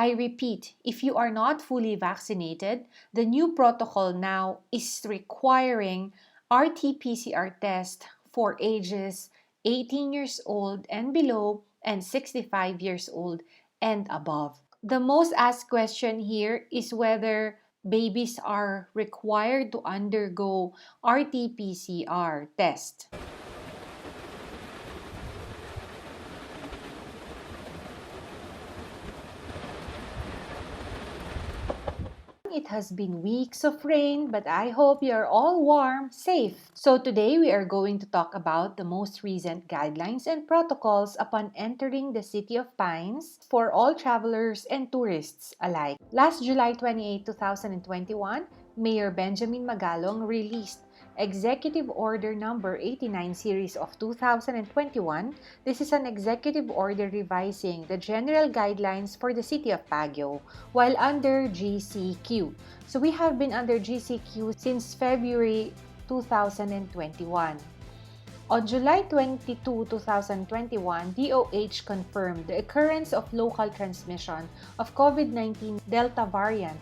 I repeat, if you are not fully vaccinated, the new protocol now is requiring RT-PCR test for ages 18 years old and below and 65 years old and above. The most asked question here is whether babies are required to undergo RT-PCR test. It has been weeks of rain, but I hope you're all warm, safe. So today we are going to talk about the most recent guidelines and protocols upon entering the City of Pines for all travelers and tourists alike. Last July 28, 2021, Mayor Benjamin Magalong released Executive Order Number 89 Series of 2021. This is an executive order revising the general guidelines for the City of Baguio while under GCQ. So we have been under GCQ since February 2021. On July 22, 2021, DOH confirmed the occurrence of local transmission of COVID-19 Delta variant.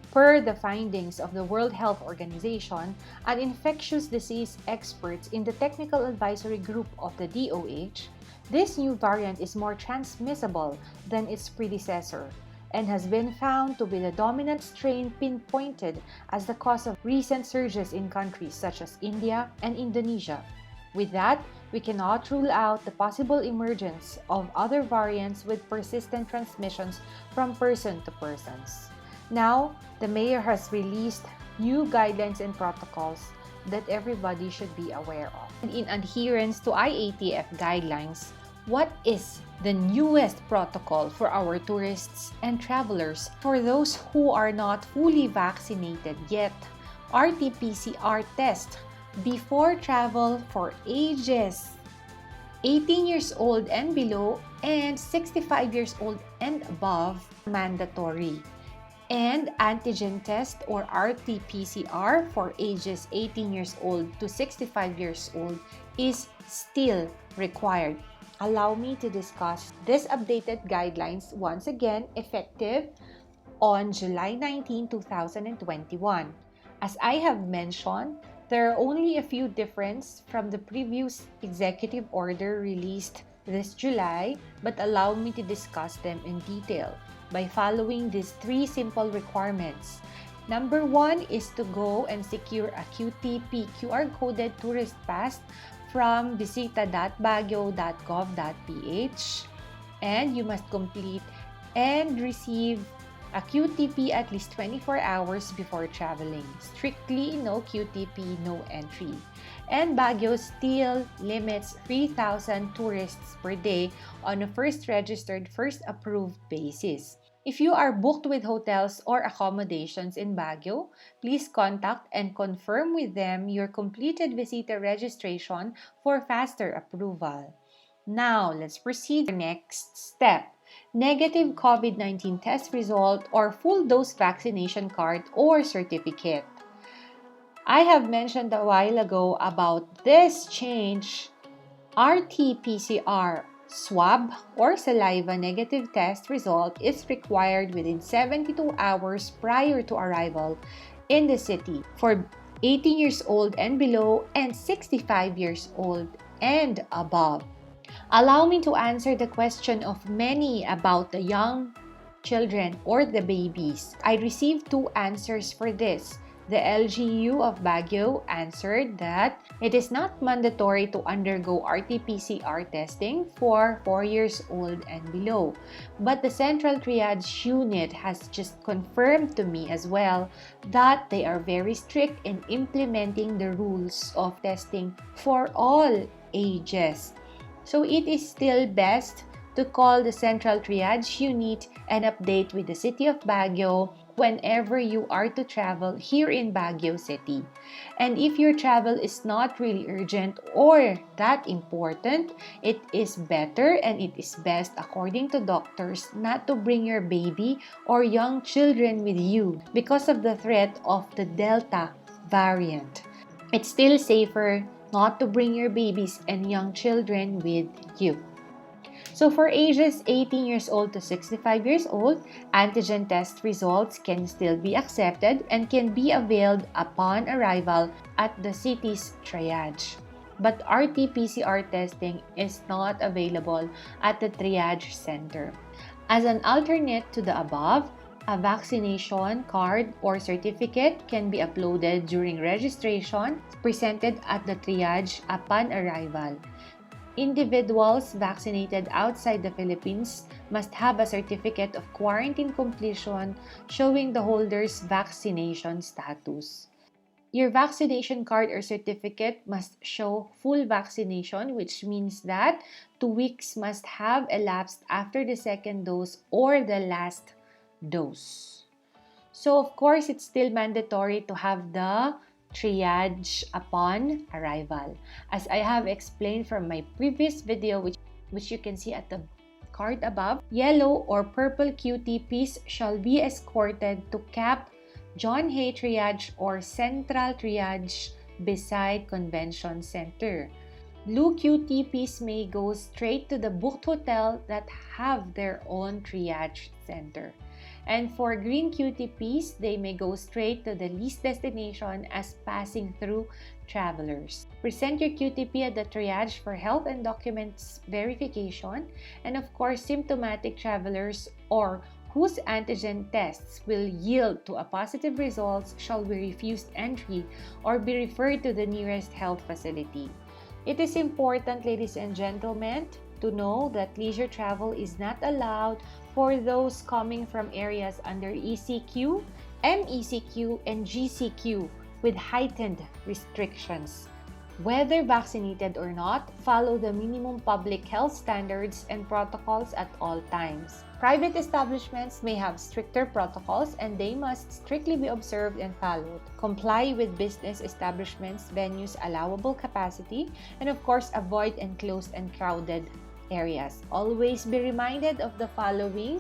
Per the findings of the World Health Organization and infectious disease experts in the Technical Advisory Group of the DOH, this new variant is more transmissible than its predecessor and has been found to be the dominant strain pinpointed as the cause of recent surges in countries such as India and Indonesia. With that, we cannot rule out the possible emergence of other variants with persistent transmissions from person to persons. Now, the mayor has released new guidelines and protocols that everybody should be aware of. And in adherence to IATF guidelines, what is the newest protocol for our tourists and travelers? For those who are not fully vaccinated yet, RT-PCR test before travel for ages 18 years old and below and 65 years old and above mandatory. And antigen test or RT-PCR for ages 18 years old to 65 years old is still required. Allow me to discuss this updated guidelines once again effective on July 19, 2021. As I have mentioned, there are only a few differences from the previous executive order released this July, but allow me to discuss them in detail by following these three simple requirements. Number one is to go and secure a QTP QR-coded tourist pass from visita.baguio.gov.ph, and you must complete and receive a QTP at least 24 hours before traveling. Strictly no QTP, no entry. And Baguio still limits 3,000 tourists per day on a first registered, first approved basis. If you are booked with hotels or accommodations in Baguio, please contact and confirm with them your completed visitor registration for faster approval. Now, let's proceed to the next step. Negative COVID-19 test result or full dose vaccination card or certificate. I have mentioned a while ago about this change. RT-PCR swab or saliva negative test result is required within 72 hours prior to arrival in the city for 18 years old and below and 65 years old and above. Allow me to answer the question of many about the young children or the babies. I received two answers for this. The LGU of Baguio answered that it is not mandatory to undergo RT-PCR testing for 4 years old and below. But the Central Triage Unit has just confirmed to me as well that they are very strict in implementing the rules of testing for all ages. So it is still best to call the Central Triage Unit and update with the City of Baguio whenever you are to travel here in Baguio City. And if your travel is not really urgent or that important, it is better and it is best according to doctors not to bring your baby or young children with you because of the threat of the Delta variant. It's still safer not to bring your babies and young children with you. So for ages 18 years old to 65 years old, antigen test results can still be accepted and can be availed upon arrival at the city's triage. But RT-PCR testing is not available at the triage center. As an alternate to the above, a vaccination card or certificate can be uploaded during registration presented at the triage upon arrival. Individuals vaccinated outside the Philippines must have a certificate of quarantine completion showing the holder's vaccination status. Your vaccination card or certificate must show full vaccination, which means that 2 weeks must have elapsed after the second dose or the last dose. So, of course, it's still mandatory to have the triage upon arrival. As I have explained from my previous video, which you can see at the card above, yellow or purple QTPs shall be escorted to Cap John Hay Triage or Central Triage beside Convention Center. Blue QTPs may go straight to the booked hotel that have their own triage center. And for green QTPs, they may go straight to the least destination as passing through travelers. Present your QTP at the triage for health and documents verification. And of course, symptomatic travelers or whose antigen tests will yield to a positive result shall be refused entry or be referred to the nearest health facility. It is important, ladies and gentlemen, to know that leisure travel is not allowed for those coming from areas under ECQ, MECQ, and GCQ with heightened restrictions. Whether vaccinated or not, follow the minimum public health standards and protocols at all times. Private establishments may have stricter protocols and they must strictly be observed and followed. Comply with business establishments' venues' allowable capacity, and of course, avoid enclosed and crowded areas. Always be reminded of the following: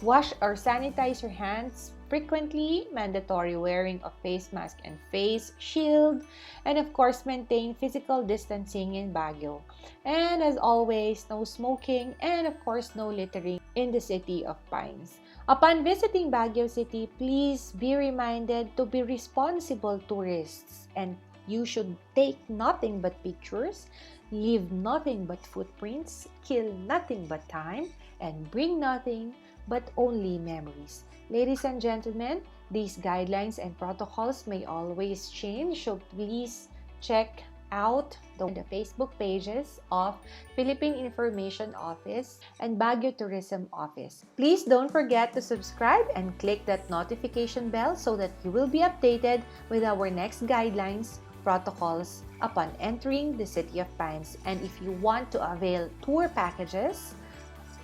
wash or sanitize your hands frequently, mandatory wearing of face mask and face shield, and of course, maintain physical distancing in Baguio. And as always, no smoking and of course, no littering in the City of Pines. Upon visiting Baguio City, please be reminded to be responsible tourists and you should take nothing but pictures, leave nothing but footprints, kill nothing but time, and bring nothing but only memories. Ladies and gentlemen, these guidelines and protocols may always change, so please check out the Facebook pages of Philippine Information Office and Baguio Tourism Office. Please don't forget to subscribe and click that notification bell so that you will be updated with our next guidelines, protocols upon entering the City of Pines. And if you want to avail tour packages,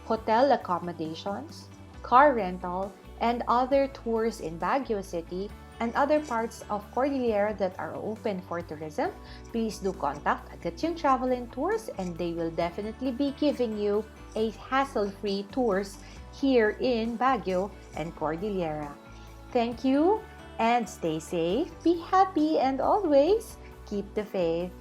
hotel accommodations, car rental, and other tours in Baguio City and other parts of Cordillera that are open for tourism, please do contact Agatyong Travel and Tours and they will definitely be giving you a hassle-free tours here in Baguio and Cordillera. Thank you and stay safe, be happy, and always keep the faith.